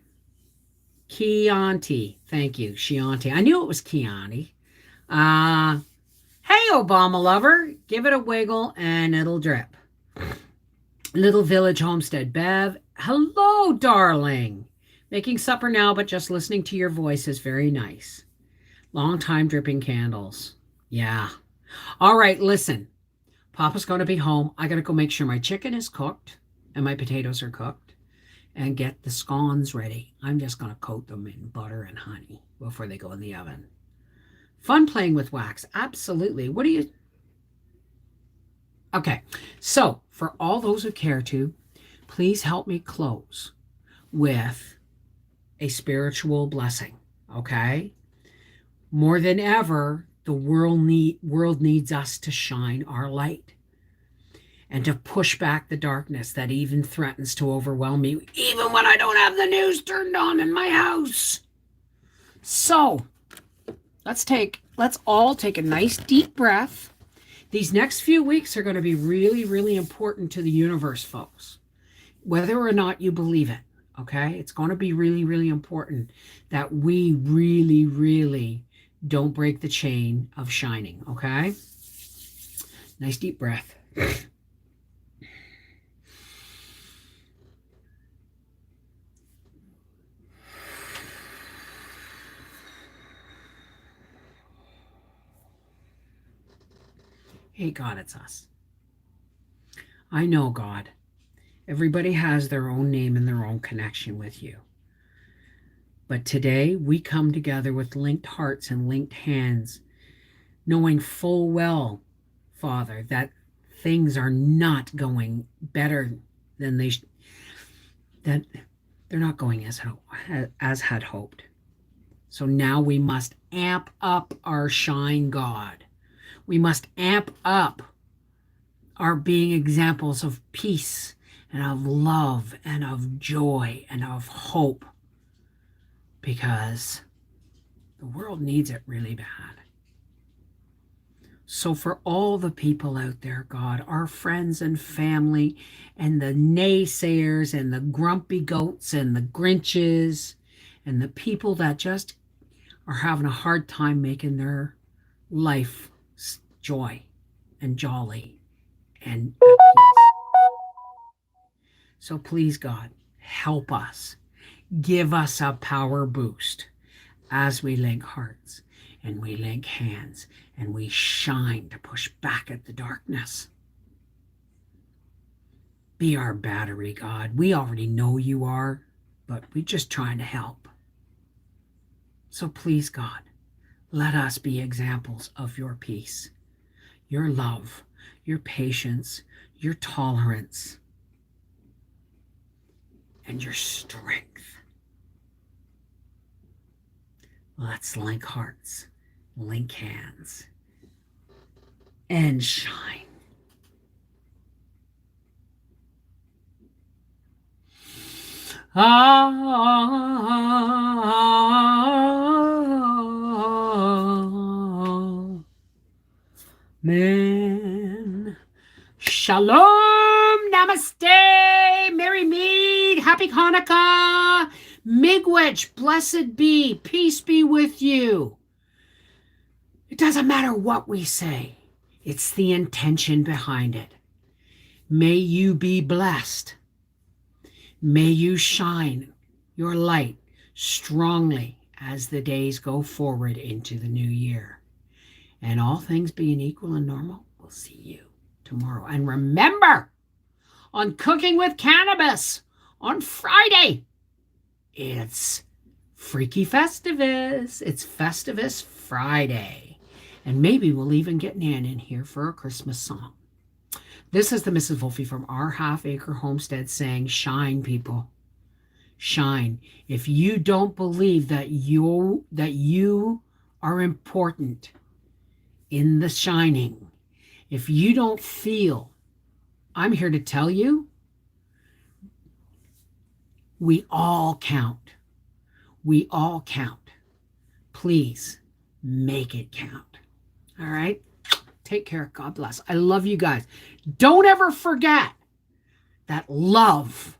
Chianti. Thank you, Chianti. I knew it was Chianti. Hey, Obama lover, give it a wiggle and it'll drip. Little Village Homestead. Bev, hello, darling. Making supper now, but just listening to your voice is very nice. Long time dripping candles. Yeah. All right, listen. Papa's going to be home. I got to go make sure my chicken is cooked and my potatoes are cooked and get the scones ready. I'm just going to coat them in butter and honey before they go in the oven. Fun playing with wax. Absolutely. What do you... Okay. So for all those who care to, please help me close with a spiritual blessing. Okay. More than ever, the world needs us to shine our light and to push back the darkness that even threatens to overwhelm me, even when I don't have the news turned on in my house. So let's all take a nice deep breath. These next few weeks are going to be really, really important to the universe, folks, whether or not you believe it. Okay. It's going to be really, really important that we really, really don't break the chain of shining. Okay. Nice deep breath. Hey, God, it's us. I know, God. Everybody has their own name and their own connection with you. But today we come together with linked hearts and linked hands, knowing full well, Father, that things are not going better than that they're not going as had hoped. So now we must amp up our shine, God. We must amp up our being examples of peace and of love and of joy and of hope, because the world needs it really bad. So for all the people out there, God, our friends and family and the naysayers and the grumpy goats and the Grinches and the people that just are having a hard time making their life joy and jolly and at peace. So please, God, help us. Give us a power boost as we link hearts and we link hands and we shine to push back at the darkness. Be our battery, God. We already know you are, but we're just trying to help. So please, God, let us be examples of your peace, your love, your patience, your tolerance, and your strength. Let's link hearts, link hands, and shine. Amen. Shalom, namaste, Merry Mead, Happy Hanukkah, Miigwech, blessed be, peace be with you. It doesn't matter what we say, it's the intention behind it. May you be blessed. May you shine your light strongly as the days go forward into the new year. And all things being equal and normal, we'll see you tomorrow. And remember, on Cooking with Cannabis on Friday, it's Freaky Festivus. It's Festivus Friday. And maybe we'll even get Nan in here for a Christmas song. This is the Mrs. Wolfie from Our Half Acre Homestead saying, shine, people. Shine. If you don't believe that you are important in the shining, if you don't feel, I'm here to tell you, we all count. We all count. Please make it count. All right? Take care. God bless. I love you guys. Don't ever forget that love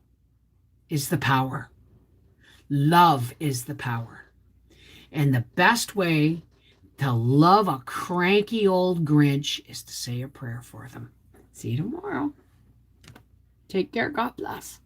is the power. Love is the power. And the best way to love a cranky old Grinch is to say a prayer for them. See you tomorrow. Take care. God bless.